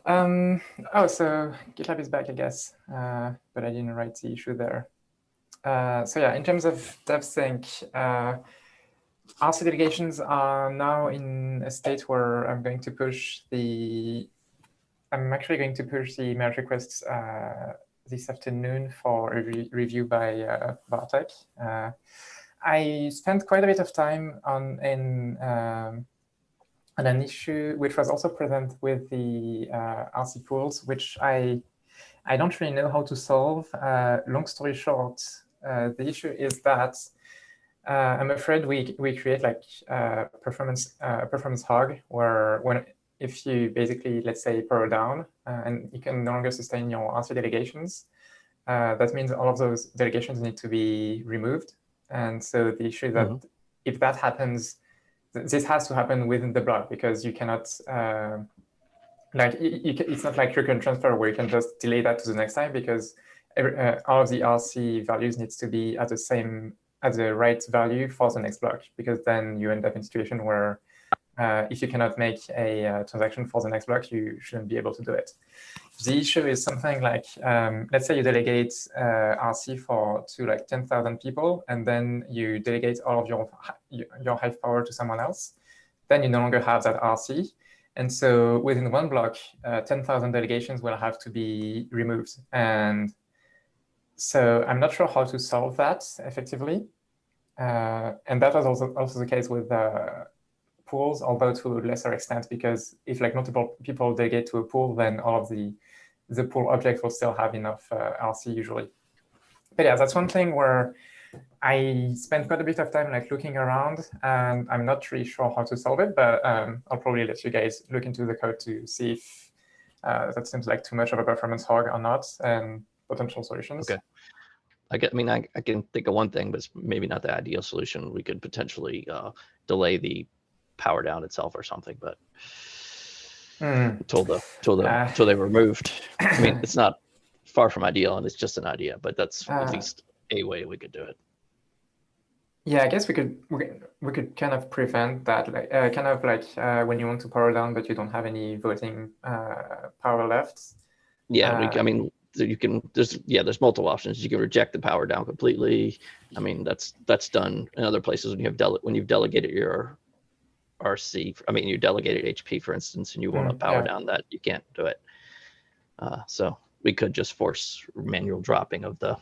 Oh, so GitLab is back, I guess, but I didn't write the issue there. So yeah, in terms of DevSync, RC delegations are now in a state where I'm actually going to push the merge requests this afternoon for a review by Bartek. I spent quite a bit of time on an issue which was also present with the RC pools, which I don't really know how to solve. Long story short, the issue is that I'm afraid we create like performance hog, where if you basically, let's say, power down and you can no longer sustain your RC delegations, that means all of those delegations need to be removed. And so the issue is that if that happens, this has to happen within the block, because you cannot, it's not like recurrent transfer where you can just delay that to the next time, because all of the RC values needs to be at the right value for the next block, because then you end up in a situation where if you cannot make a transaction for the next block, you shouldn't be able to do it. The issue is something like, let's say you delegate RC to like 10,000 people, and then you delegate all of your Hive power to someone else. Then you no longer have that RC. And so within one block, 10,000 delegations will have to be removed. And so I'm not sure how to solve that effectively. And that was also the case with pools, although to a lesser extent, because if like multiple people delegate to a pool, then all of the pool objects will still have enough RC usually. But yeah, that's one thing where I spent quite a bit of time like looking around, and I'm not really sure how to solve it, but I'll probably let you guys look into the code to see if that seems like too much of a performance hog or not, and potential solutions. Okay. I can think of one thing, but it's maybe not the ideal solution. We could potentially delay the power down itself or something, but until they were removed. I mean, it's not far from ideal, and it's just an idea, but that's at least a way we could do it. Yeah, I guess we could kind of prevent that, like when you want to power down but you don't have any voting power left. Yeah, I mean, you can. There's multiple options. You can reject the power down completely. I mean, that's done in other places when you've delegated your RC. I mean, you delegated HP, for instance, and you want to power down that, you can't do it. So we could just force manual dropping of the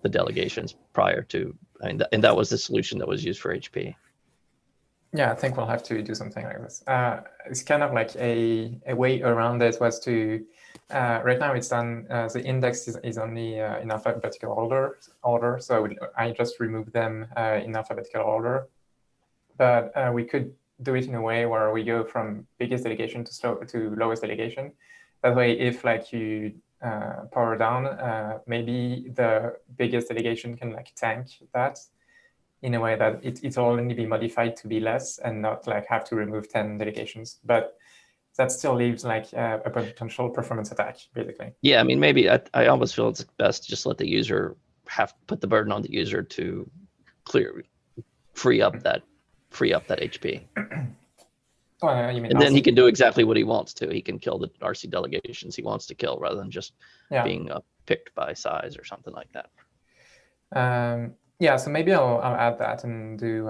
delegations prior to, and that was the solution that was used for HP. Yeah, I think we'll have to do something like this. It's kind of like a way around it was to, right now it's done, the index is only in alphabetical order, so I just remove them in alphabetical order. But we could do it in a way where we go from biggest delegation to lowest delegation. That way, if like you power down, maybe the biggest delegation can like tank that in a way that it'll only be modified to be less and not like have to remove 10 delegations. But that still leaves like a potential performance attack, basically. Yeah, I mean, maybe I almost feel it's best to just let the user put the burden on the user to free up that HP. Well, you mean and then he can do exactly what he wants to. He can kill the RC delegations he wants to kill, rather than just being picked by size or something like that. Yeah, so maybe I'll add that and do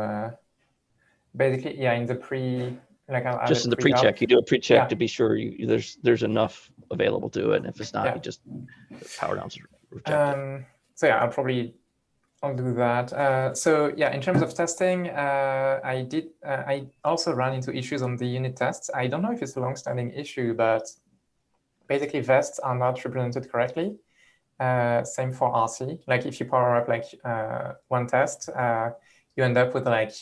basically, in the I'll add just in the pre-check. You do a pre-check to be sure there's enough available to it, and if it's not, you just power down to reject it. So yeah, I'll do that. So yeah, in terms of testing, I also ran into issues on the unit tests. I don't know if it's a long-standing issue, but basically vests are not represented correctly. Same for RC. Like if you power up like one test, you end up with like,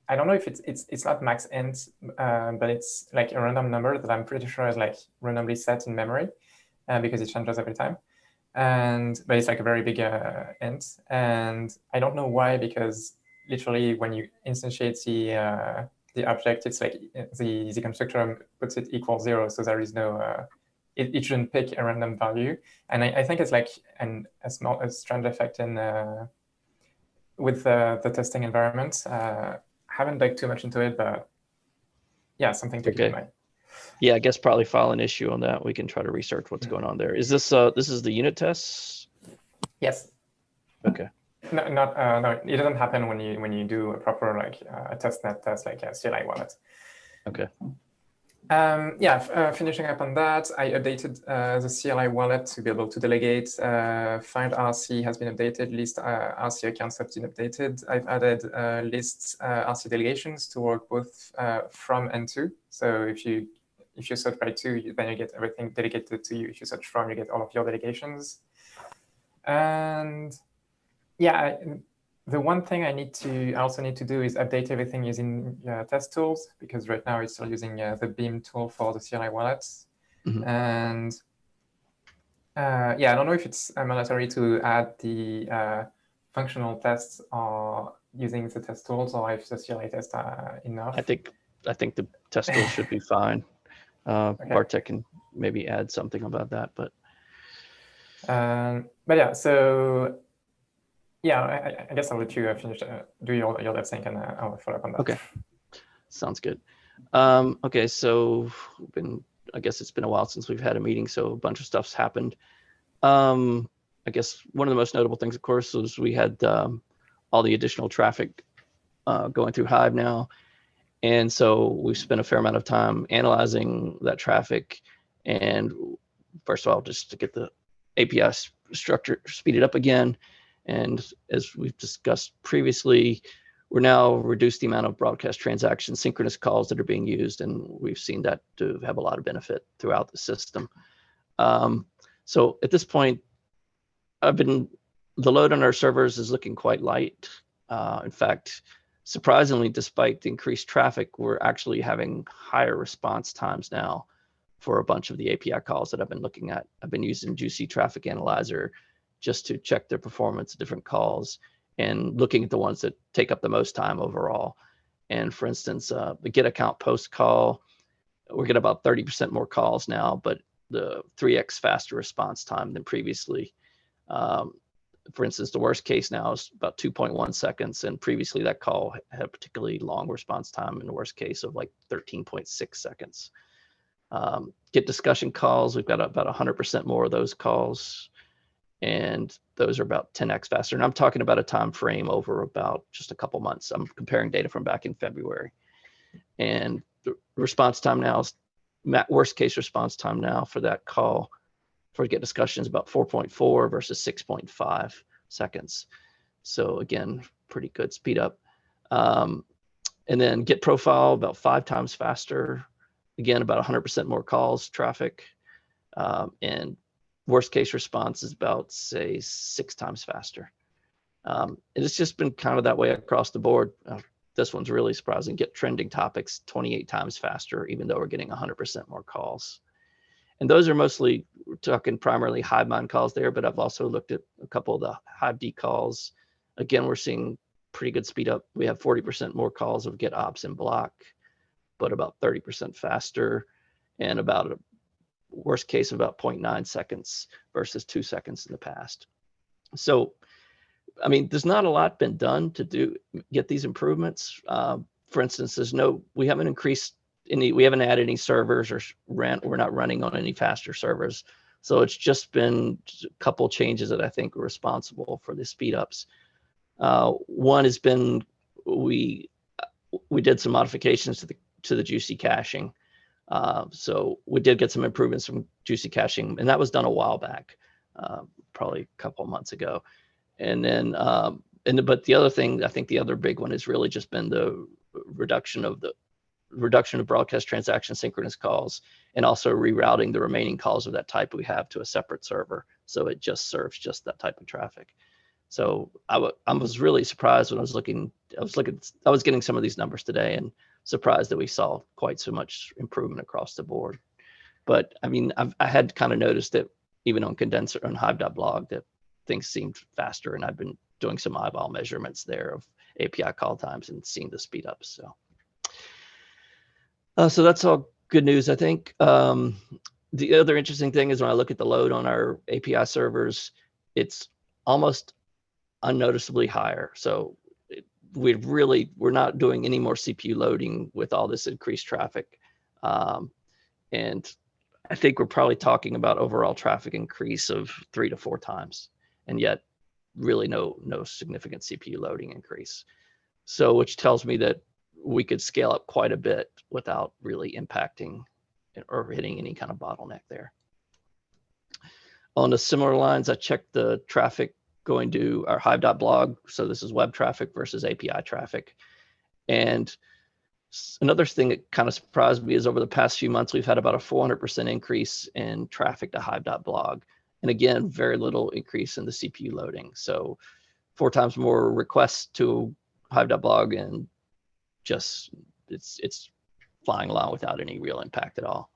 I don't know if it's not max int, but it's like a random number that I'm pretty sure is like randomly set in memory because it changes every time. But it's like a very big int, and I don't know why, because literally when you instantiate the object, it's like the constructor puts it equals 0, so there is no it shouldn't pick a random value, and I think it's like a strange effect in with the testing environment. Haven't dug too much into it, but yeah, something to keep in mind. Yeah, I guess probably file an issue on that. We can try to research what's going on there. Is this this is the unit tests? Yes. Okay. No, no, it doesn't happen when you do a proper like a testnet test like a CLI wallet. Okay. Finishing up on that, I updated the CLI wallet to be able to delegate. Find RC has been updated. List RC accounts have been updated. I've added lists RC delegations to work both from and to. So if you search by to, then you get everything delegated to you. If you search from, you get all of your delegations. And yeah, the one thing I also need to do is update everything using test tools, because right now it's still using the Beam tool for the CLI wallets. Mhm. And I don't know if it's mandatory to add the functional tests or using the test tools, or if the CLI tests are enough. I think the test tool should be fine. Okay. Bartek can maybe add something about that, but yeah, so yeah, I guess I'll let you finish do your lab sync, and I'll follow up on that. Okay, sounds good. Okay, so I guess it's been a while since we've had a meeting, so a bunch of stuff's happened. I guess one of the most notable things, of course, was we had all the additional traffic going through Hive now. And so we've spent a fair amount of time analyzing that traffic. And first of all, just to get the API structure speeded up again. And as we've discussed previously, we're now reduced the amount of broadcast transaction synchronous calls that are being used. And we've seen that to have a lot of benefit throughout the system. So at this point, the load on our servers is looking quite light. In fact, surprisingly, despite the increased traffic, we're actually having higher response times now for a bunch of the API calls that I've been looking at. I've been using Juicy Traffic Analyzer just to check their performance of different calls and looking at the ones that take up the most time overall. And for instance, the get account post call, we're getting about 30% more calls now, but the 3x faster response time than previously. For instance, the worst case now is about 2.1 seconds, and previously that call had a particularly long response time in the worst case of like 13.6 seconds. Get discussion calls, we've got about 100% more of those calls, and those are about 10x faster. And I'm talking about a time frame over about just a couple months. I'm comparing data from back in February. And the response time now is, worst case response time now for that call for get discussions about 4.4 versus 6.5 seconds. So again, pretty good speed up. And then get profile about 5 times faster. Again, about 100% more calls, traffic. And worst case response is about, say, 6 times faster. And it's just been kind of that way across the board. This one's really surprising. Get trending topics 28 times faster, even though we're getting 100% more calls. And those are mostly, we're talking primarily Hivemind calls there, but I've also looked at a couple of the Hive calls. Again, we're seeing pretty good speed up. We have 40% more calls of get ops and block, but about 30% faster, and about a worst case of about 0.9 seconds versus 2 seconds in the past. So, I mean, there's not a lot been done to get these improvements. For instance, we haven't increased we haven't added any servers, or we're not running on any faster servers. So it's just been a couple changes that I think are responsible for the speed ups. One has been we did some modifications to the Juicy caching. So we did get some improvements from Juicy caching, and that was done a while back, probably a couple of months ago. And then, but the other thing, I think the other big one has really just been the reduction of broadcast transaction synchronous calls, and also rerouting the remaining calls of that type we have to a separate server, so it just serves just that type of traffic. So I was really surprised when I was getting some of these numbers today, and surprised that we saw quite so much improvement across the board. But I mean, I had kind of noticed that even on Condenser on Hive.blog that things seemed faster, and I've been doing some eyeball measurements there of API call times and seeing the speed ups. So that's all good news, I think. The other interesting thing is when I look at the load on our API servers, it's almost unnoticeably higher. So we're not doing any more CPU loading with all this increased traffic. And I think we're probably talking about overall traffic increase of 3 to 4 times, and yet really no significant CPU loading increase. So which tells me that we could scale up quite a bit without really impacting or hitting any kind of bottleneck there. On the similar lines, I checked the traffic going to our hive.blog. So this is web traffic versus API traffic. And another thing that kind of surprised me is over the past few months, we've had about a 400% increase in traffic to hive.blog. And again, very little increase in the CPU loading. So 4 times more requests to hive.blog, and just it's flying along without any real impact at all.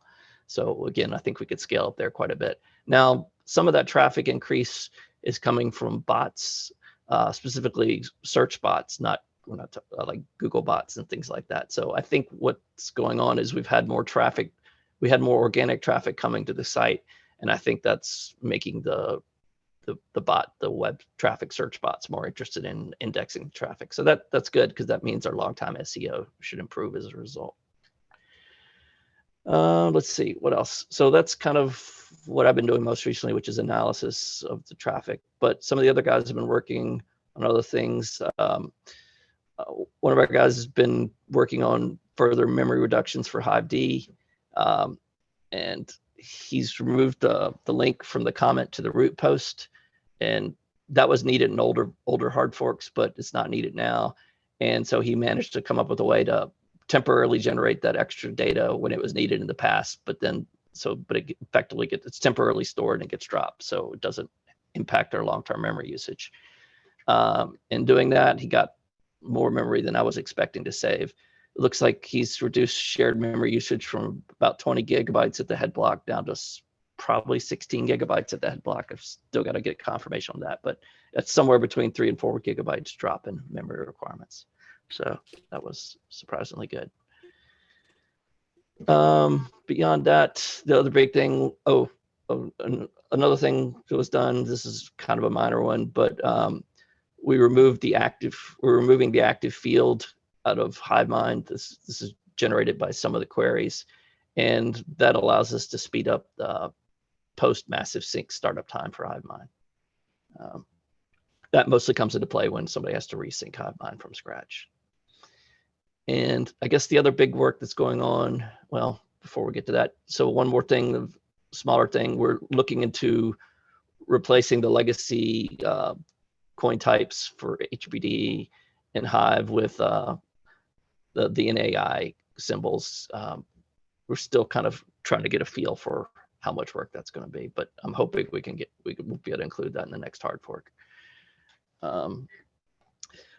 So again, I think we could scale up there quite a bit. Now, some of that traffic increase is coming from bots, specifically search bots, we're not like Google bots and things like that. So I think what's going on is we've had more traffic, we had more organic traffic coming to the site, and I think that's making the web traffic search bots more interested in indexing traffic. So that's good, because that means our long time SEO should improve as a result. Let's see what else. So that's kind of what I've been doing most recently, which is analysis of the traffic. But some of the other guys have been working on other things. One of our guys has been working on further memory reductions for Hive-D, and he's removed the link from the comment to the root post, and that was needed in older hard forks, but it's not needed now. And so he managed to come up with a way to temporarily generate that extra data when it was needed in the past, but it effectively it's temporarily stored and gets dropped, so it doesn't impact our long-term memory usage. In doing that, he got more memory than I was expecting to save. It looks like he's reduced shared memory usage from about 20 gigabytes at the head block down to probably 16 gigabytes at the head block. I've still got to get confirmation on that, but it's somewhere between 3 and 4 gigabytes drop in memory requirements. So that was surprisingly good. Beyond that, the other big thing, another thing that was done, this is kind of a minor one, but we're removing the active field out of Hivemind. This is generated by some of the queries, and that allows us to speed up the post massive sync startup time for Hivemind. That mostly comes into play when somebody has to resync Hivemind from scratch. And I guess the other big work that's going on, well, before we get to that, so one more thing, the smaller thing, we're looking into replacing the legacy coin types for HBD and Hive with the NAI symbols. We're still kind of trying to get a feel for how much work that's going to be, but I'm hoping we'll be able to include that in the next hard fork.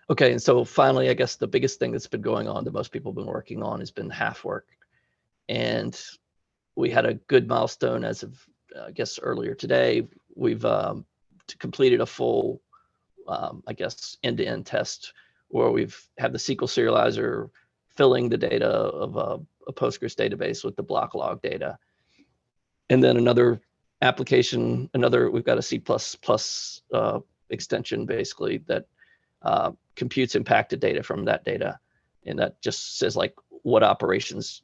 Okay, and so finally, I guess the biggest thing that's been going on that most people have been working on has been half work. And we had a good milestone as of, I guess, earlier today. We've completed a full, I guess, end-to-end test where we've had the SQL serializer filling the data of a Postgres database with the block log data. And then another application, we've got a C++ extension basically that computes impacted data from that data, and that just says like when operations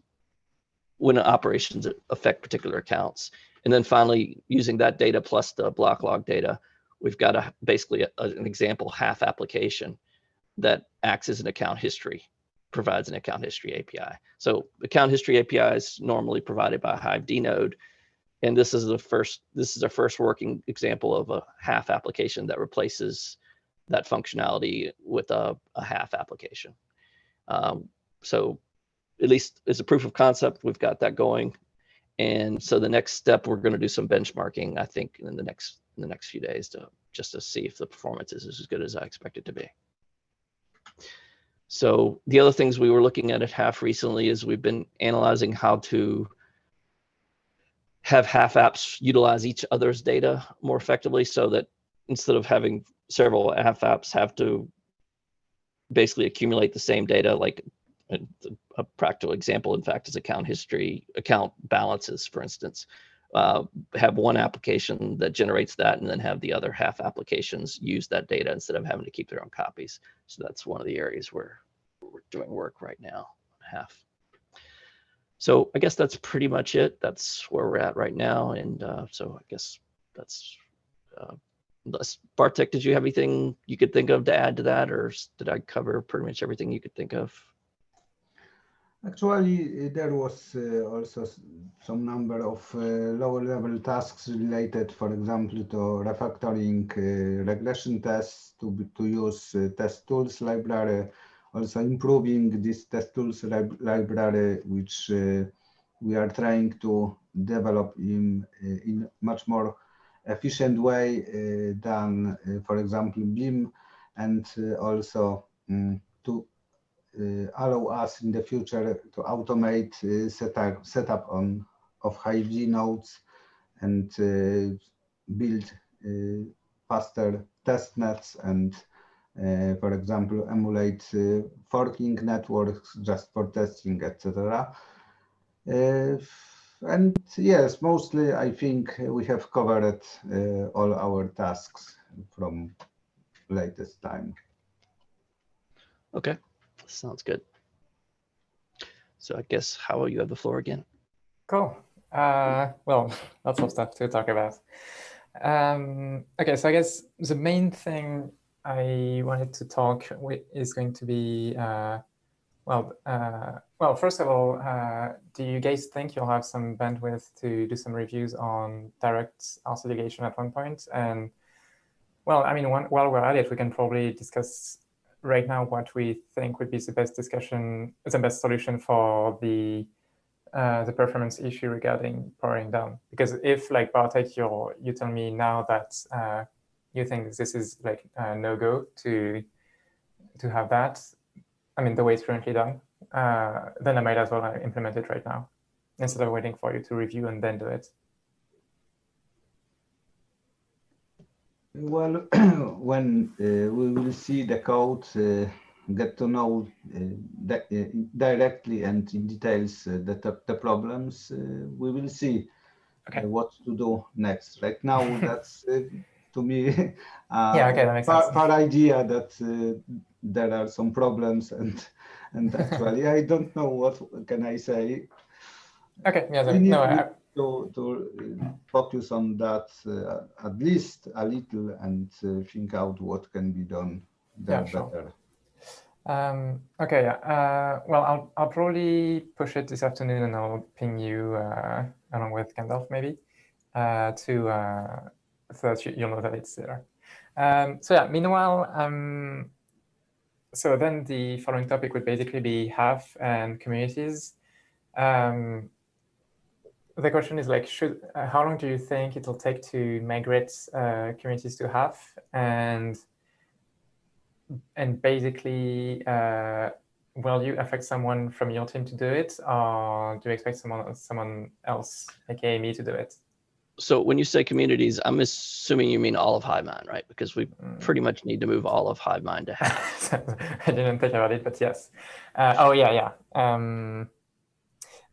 affect particular accounts. And then finally, using that data plus the block log data, we've got basically an example half application that acts as an account history, provides an account history API. So account history API is normally provided by a Hive-D node, and this is our first working example of a half application that replaces that functionality with a half application. So at least as a proof of concept, we've got that going. And so the next step, we're going to do some benchmarking, I think, in the next few days just to see if the performance is as good as I expect it to be. So the other things we were looking at half recently is we've been analyzing how to have half apps utilize each other's data more effectively, so that instead of having several half apps have to basically accumulate the same data, like a practical example, in fact, is account history, account balances, for instance. Have one application that generates that, and then have the other half applications use that data instead of having to keep their own copies. So that's one of the areas where we're doing work right now, half. So I guess that's pretty much it. That's where we're at right now. And so I guess that's, Bartek, did you have anything you could think of to add to that, or did I cover pretty much everything you could think of? Actually, there was also some number of lower level tasks related, for example, to refactoring regression tests, to use test tools library, also improving this test tools library, which we are trying to develop in much more efficient way than, for example, Beam, and also to allow us in the future to automate setup of Hive nodes and build faster test nets and, for example, emulate forking networks just for testing, etc. And yes, mostly I think we have covered all our tasks from latest time. Okay, sounds good. So I guess, Howell, you have the floor again. Cool. Well, lots of stuff to talk about. Okay, so I guess the main thing I wanted to talk is going to be, well, first of all, do you guys think you'll have some bandwidth to do some reviews on direct RC ligation at one point? And, well, I mean, while we're at it, we can probably discuss right now what we think would be the best solution for the performance issue regarding powering down. Because if, like, Bartek, you tell me now that you think this is like a no-go to have that, I mean, the way it's currently done, then I might as well implement it right now instead of waiting for you to review and then do it. Well, when we will see the code, get to know directly and in details the problems, we will see what to do next. Right now, that's to me yeah, okay, that makes sense. far idea that there are some problems, and actually I don't know what can I say. Okay, yeah, we need, no, to focus on that at least a little and think out what can be done there better. Okay, well, I'll probably push it this afternoon and I'll ping you along with Gandalf maybe so that you'll know that it's there. So yeah, meanwhile, so then the following topic would basically be Hive and communities. The question is like, how long do you think it'll take to migrate communities to Hive? And basically, will you affect someone from your team to do it, or do you expect someone else, aka me, to do it? So when you say communities, I'm assuming you mean all of Hivemind, right? Because we pretty much need to move all of Hivemind to Hive. I didn't think about it, but yes. Oh yeah.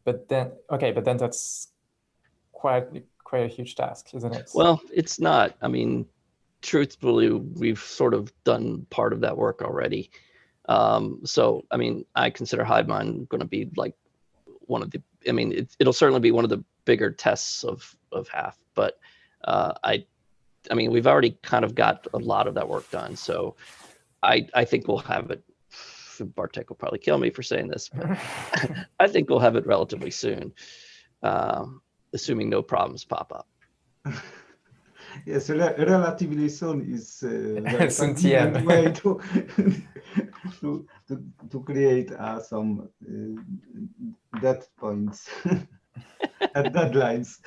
But then that's quite a huge task, isn't it? Well, it's not. I mean, truthfully, we've sort of done part of that work already. So, I mean, I consider Hivemind going to be like one of the, I mean, it'll certainly be one of the bigger tests of Hive, but I mean, we've already kind of got a lot of that work done. So I think we'll have it. Bartek will probably kill me for saying this, but I think we'll have it relatively soon, assuming no problems pop up. Yes, relatively soon is a very Soon convenient TM. way to create some dead points at deadlines.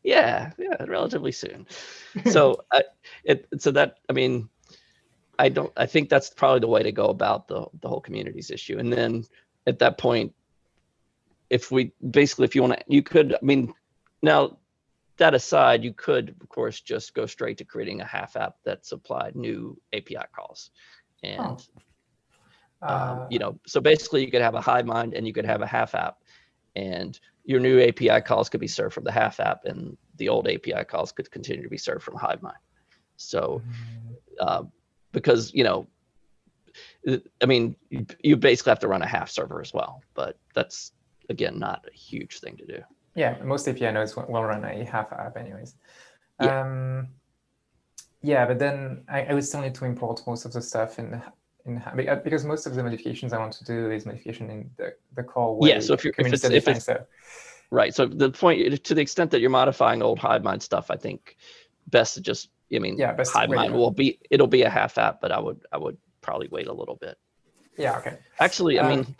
yeah, relatively soon. So I mean, I think that's probably the way to go about the whole communities issue. And then at that point, if you want to, you could, I mean, now that aside, you could, of course, just go straight to creating a Hive app that supplied new API calls. And, you know, so basically you could have a Hivemind and you could have a Hive app, and your new API calls could be served from the Hive app, and the old API calls could continue to be served from Hivemind. So, because, you know, I mean, you basically have to run a Hive server as well, but that's, again, not a huge thing to do. Yeah, most API nodes will run a half app anyways. Yeah. Yeah, but then I would still need to import most of the stuff because most of the modifications I want to do is modification in the core way. Yeah, so if it's so. Right. So the point, to the extent that you're modifying old Hivemind stuff, I think best to just, Hivemind it'll be a half app, but I would probably wait a little bit. Yeah. Okay. Actually, I mean,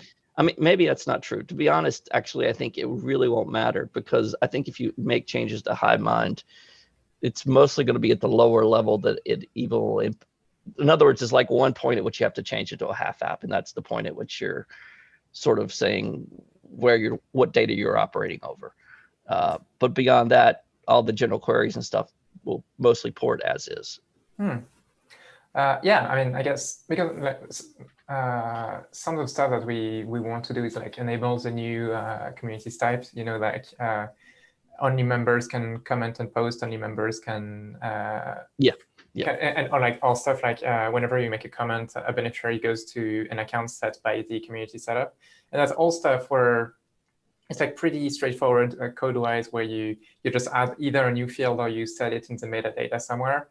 maybe that's not true. To be honest, actually, I think it really won't matter, because I think if you make changes to Hivemind, it's mostly going to be at the lower level that it will. In other words, it's like one point at which you have to change it to a half app, and that's the point at which you're sort of saying what data you're operating over. But beyond that, all the general queries and stuff will mostly port as is. Yeah, I mean, I guess because some of the stuff that we want to do is like enable the new communities types. Like only members can comment and post. Only members can. Or like all stuff like whenever you make a comment, a beneficiary goes to an account set by the community setup, and that's all stuff where it's like pretty straightforward code-wise, where you just add either a new field or you set it in the metadata somewhere,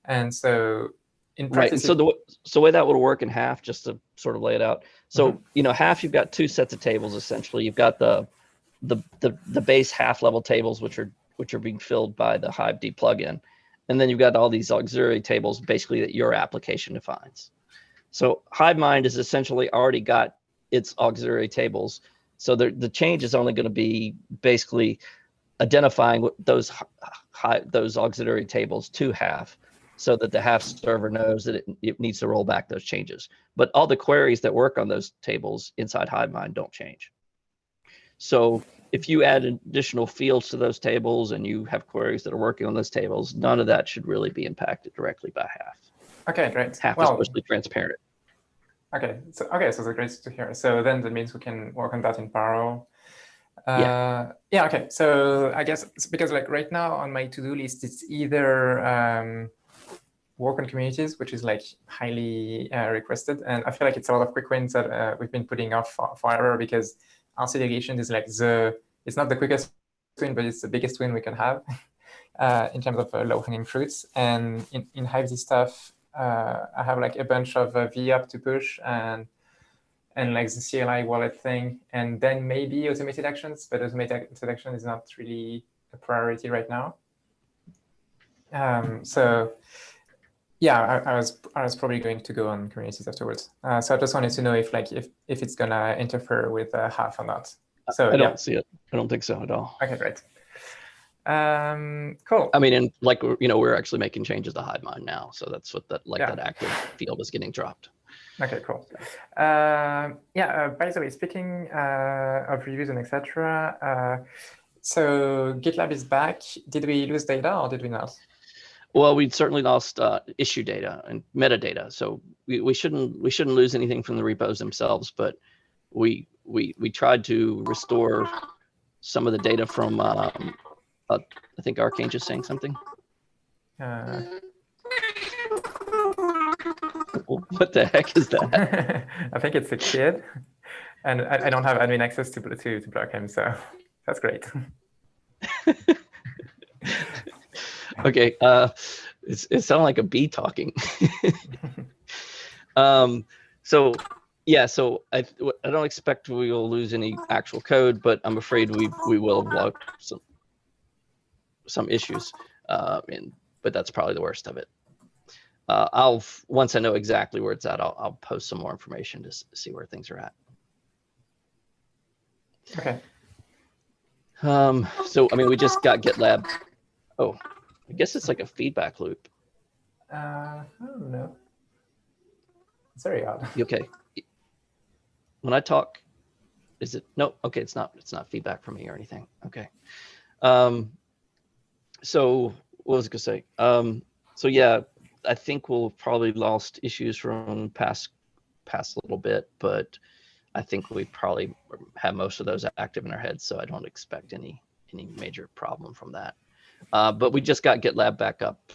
and so in practice, right. And so the way that would work in Half, just to sort of lay it out. So Half, you've got two sets of tables essentially. You've got the base Half level tables, which are being filled by the Hive D plugin. And then you've got all these auxiliary tables basically that your application defines. So Hivemind has essentially already got its auxiliary tables. So the change is only going to be basically identifying those auxiliary tables to Half, so that the Half server knows that it needs to roll back those changes. But all the queries that work on those tables inside Hivemind don't change. So if you add additional fields to those tables and you have queries that are working on those tables, none of that should really be impacted directly by Half. Okay, great. Half is mostly transparent. Okay, so that's great to hear. So then that means we can work on that in parallel. Yeah. Okay. So I guess because like right now on my to-do list, it's either work on communities, which is like highly requested, and I feel like it's a lot of quick wins that we've been putting off forever, because RC delegation is like it's not the quickest win, but it's the biggest win we can have in terms of low-hanging fruits. And in Hive stuff, I have like a bunch of VApp to push and like the CLI wallet thing, and then maybe automated actions, but automated action is not really a priority right now. So yeah, I was probably going to go on communities afterwards. So I just wanted to know if it's gonna interfere with Half or not. So I don't see it. I don't think so at all. Okay, great. Cool. I mean, and like we're actually making changes to Hivemind now, so that's what that active field is getting dropped. Okay, cool. By the way, speaking of reviews and etc., so GitLab is back. Did we lose data or did we not? Well, we certainly lost issue data and metadata, so we shouldn't lose anything from the repos themselves, but we tried to restore some of the data from I think Arcane just saying something. What the heck is that? I think it's a kid, and I don't have admin access to block him, so that's great. Okay, it sounded like a bee talking. So I don't expect we will lose any actual code, but I'm afraid we will have logged some issues, but that's probably the worst of it. Once I know exactly where it's at, I'll post some more information to see where things are at. Okay. So I mean, we just got GitLab. Oh, I guess it's like a feedback loop. I don't know. It's very odd. Okay. When I talk, is it no? Okay, it's not feedback from me or anything. Okay. So what was I gonna say? So yeah, I think we'll probably lost issues from past little bit, but I think we probably have most of those active in our heads, so I don't expect any major problem from that. But we just got GitLab back up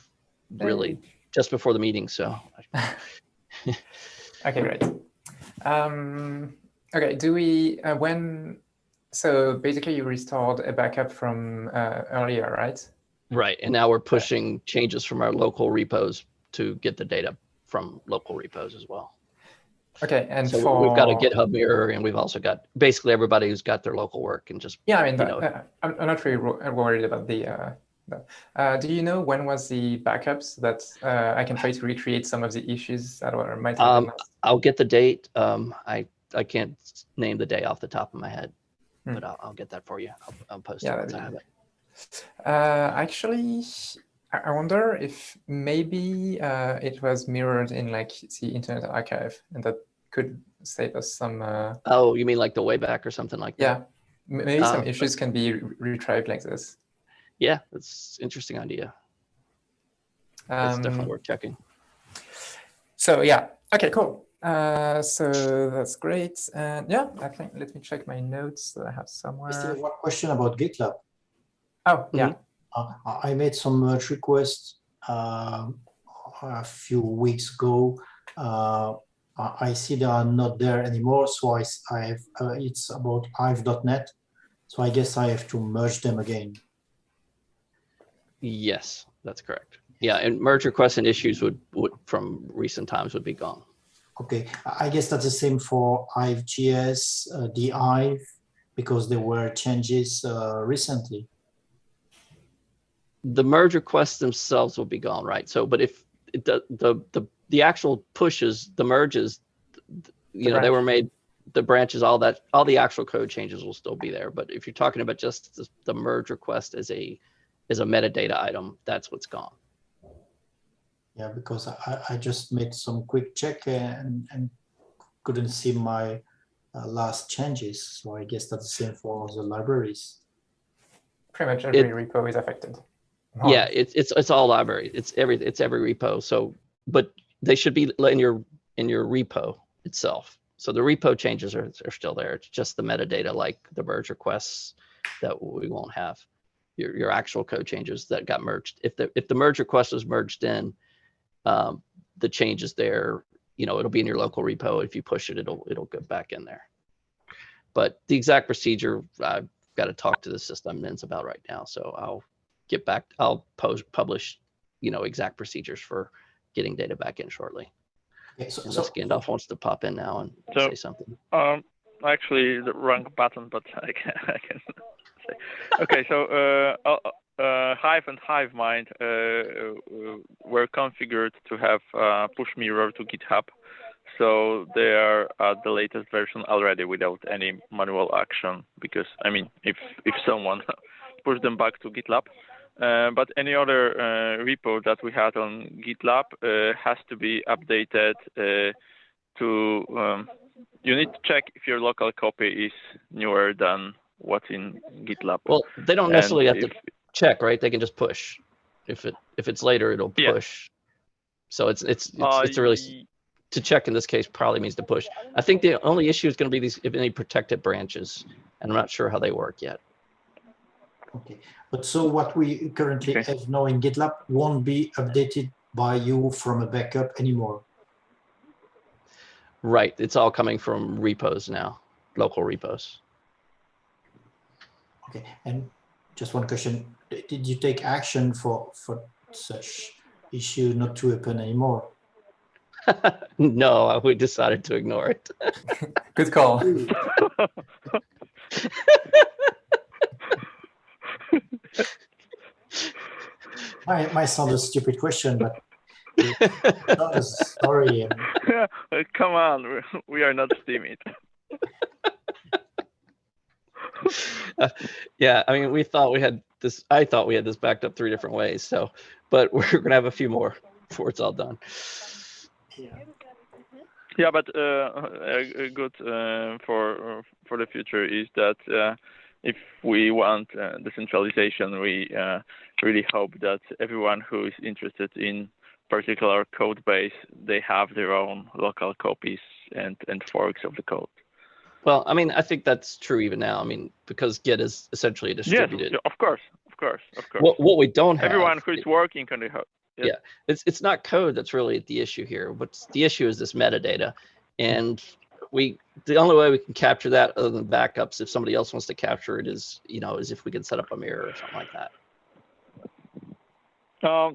really just before the meeting, so. Okay, great. Okay, do we when So basically, you restored a backup from earlier, right? Right, and now we're pushing changes from our local repos to get the data from local repos as well. Okay, and so for we've got a GitHub mirror, and we've also got basically everybody who's got their local work and just yeah, I mean, you know. I'm not really worried about the. Do you know when was the backups that I can try to recreate some of the issues that might have been lost? I'll get the date. I can't name the day off the top of my head, but I'll get that for you. I'll post it once I have it. Actually, I wonder if maybe it was mirrored in like the Internet Archive, and that could save us some. Oh, you mean like the way back or something like that? Yeah, maybe some issues can be retrieved like this. Yeah, that's an interesting idea. It's definitely worth checking. So yeah, okay, cool. So that's great. And yeah, I think let me check my notes that I have somewhere. I still have one question about GitLab. Oh, yeah. I made some merge requests a few weeks ago. I see they are not there anymore, so I have it's about hive.net. So I guess I have to merge them again. Yes, that's correct. Yeah, and merge requests and issues would from recent times would be gone. Okay, I guess that's the same for Hive.js, the Hive, because there were changes recently. The merge requests themselves will be gone, right? So, but if the actual pushes, the merges, they were made, the branches, all the actual code changes will still be there. But if you're talking about just the merge request as a metadata item, that's what's gone. Yeah, because I just made some quick check and couldn't see my last changes. So I guess that's the same for the libraries. Pretty much every repo is affected. Yeah, it's all library. It's every repo. So, but they should be in your repo itself. So the repo changes are still there. It's just the metadata, like the merge requests, that we won't have. Your actual code changes that got merged. If the merge request was merged in, the changes there, it'll be in your local repo. If you push it, it'll go back in there. But the exact procedure, I've got to talk to the sysadmins about right now. So I'll get back. I'll publish, exact procedures for getting data back in shortly. Okay, so Gandalf wants to pop in now and say something. Actually, the wrong button, but I can say. Okay, so Hive and Hivemind were configured to have push mirror to GitHub, so they are at the latest version already without any manual action. Because I mean, if someone pushed them back to GitLab. But any other repo that we had on GitLab has to be updated to. You need to check if your local copy is newer than what's in GitLab. Well, they don't necessarily have to check, right? They can just push. If it's later, it'll push. So it's a really to check in this case probably means to push. I think the only issue is going to be if any protected branches, and I'm not sure how they work yet. Okay, but so what we currently have now in GitLab won't be updated by you from a backup anymore. Right, it's all coming from repos now, local repos. Okay, and just one question: did you take action for such issue not to happen anymore? No, we decided to ignore it. Good call. Might sound a stupid question, but it's not a story. Come on, we are not timid. Yeah, I mean, we thought we had this. I thought we had this backed up 3 different ways. So, but we're gonna have a few more before it's all done. Yeah, but good for the future is that if we want decentralization, we really hope that everyone who is interested in particular code base, they have their own local copies and forks of the code. Well, I mean, I think that's true even now. I mean, because Git is essentially distributed. Yes, of course. What we don't have. Everyone who is working on the code. Yeah, it's not code that's really the issue here. What's the issue is this metadata, and the only way we can capture that other than backups, if somebody else wants to capture it, is is if we can set up a mirror or something like that.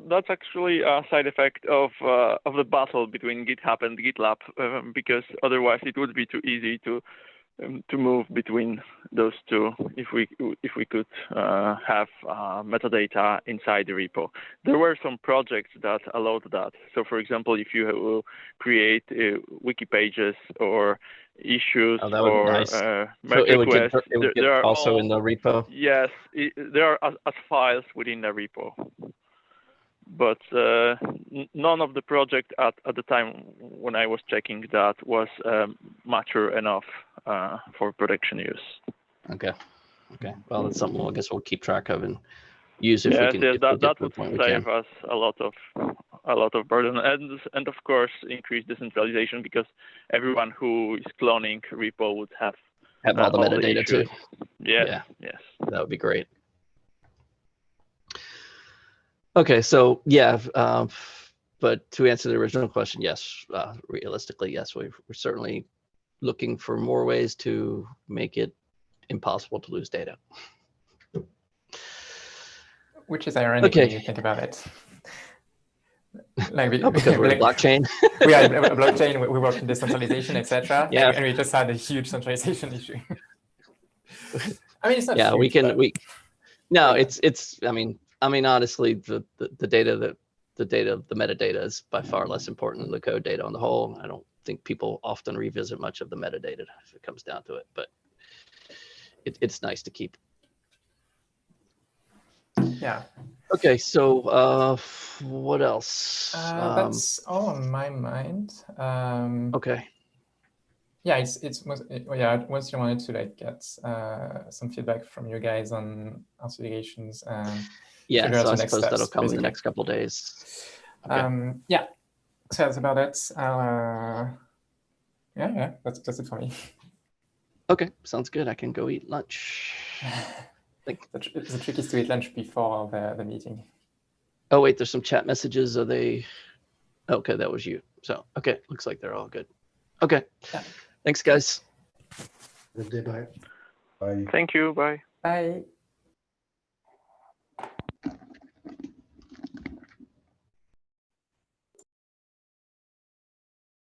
That's actually a side effect of the battle between GitHub and GitLab, because otherwise it would be too easy to move between those two if we could have metadata inside the repo. There were some projects that allowed that. So, for example, if you will create wiki pages or issues Oh, that would be or nice. merge So requests, it would get there are also in the repo. Yes, there are as files within the repo. But none of the project at the time when I was checking that was mature enough for production use. Okay. Well, that's something I guess we'll keep track of and use if we can. Yes, If we get that to the would point we save can. us a lot of burden, and of course increase decentralization, because everyone who is cloning repo would have All the metadata too. Yes. That would be great. Okay, so yeah, but to answer the original question, yes, realistically, yes, we're certainly looking for more ways to make it impossible to lose data. Which is ironic Okay. when you think about it. Like because we're in blockchain. We had a blockchain, we work in decentralization, etc. Yeah. And we just had a huge centralization issue. I mean, it's not Yeah, huge, no, yeah. it's I mean, honestly, the data, the metadata is by far less important than the code data on the whole. I don't think people often revisit much of the metadata if it comes down to it, but it's nice to keep. Yeah. Okay, so what else? That's all on my mind. Okay. Yeah, I mostly wanted to get some feedback from you guys on associations and Yeah, figure out so the I next suppose steps, that'll come in basically. the next couple of days. Okay. Yeah, so that's about it. Yeah, that's it for me. Okay, sounds good. I can go eat lunch. The trick is to eat lunch before the meeting. Oh wait, there's some chat messages. Are they? Okay, that was you. So okay, looks like they're all good. Okay, Yeah. Thanks guys. Good day, bye. Bye. Thank you. Bye. Bye.